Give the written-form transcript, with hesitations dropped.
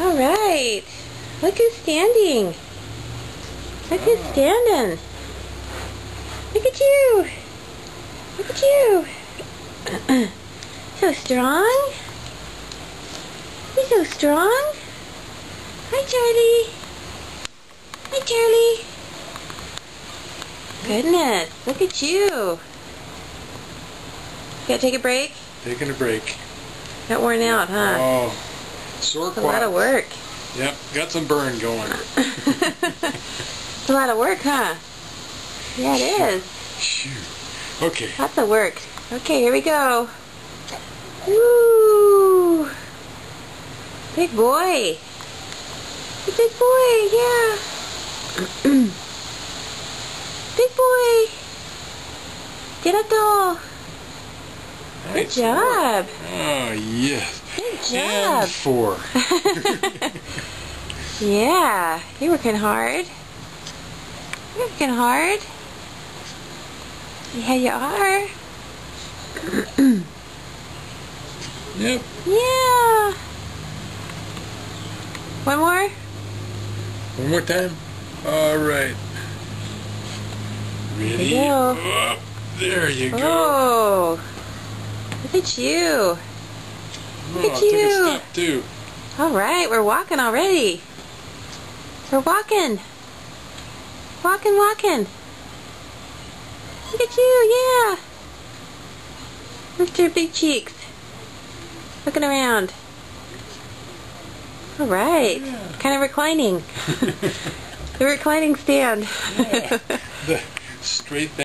All right. Look who's standing. Look who's standing. Look at you. Look at you. So strong. You're so strong. Hi, Charlie. Hi, Charlie. Goodness. Look at you. Gotta take a break? Taking a break. Got worn out, huh? Oh, sore quads. A lot of work. Yep, got some burn going. It's a lot of work, huh? Yeah, it is. Shoot. Okay. Lots of work. Okay, here we go. Woo! Big boy. Big boy, yeah. Big boy. Get up, doll. Good Nice job. work. Oh, yes. Good job. And 4. Yeah, you're working hard. You're working hard. Yeah, you are. Yep. Yeah. One more? One more time. All right. Ready? There you go. Up. There you go. Oh, look at you. Look at took a you. step too. All right, we're walking already. We're walking. Walking, walking. Look at you, yeah. Lift your big cheeks. Looking around. All right. Yeah. Kind of reclining. The reclining stand. Yeah. The straight back.